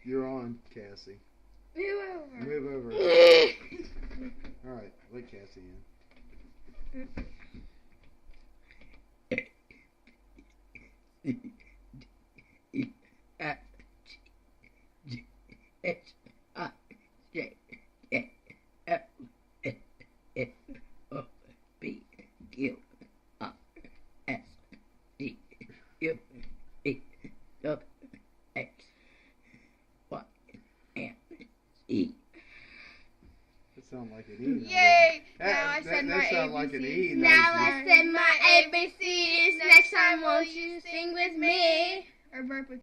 You're on, Cassie. Move over. Move over. Alright, let Cassie in. That sounds like an E. Yay! That sounds like an E. Now I said my ABCs. Next time, won't you sing with me? Or burp with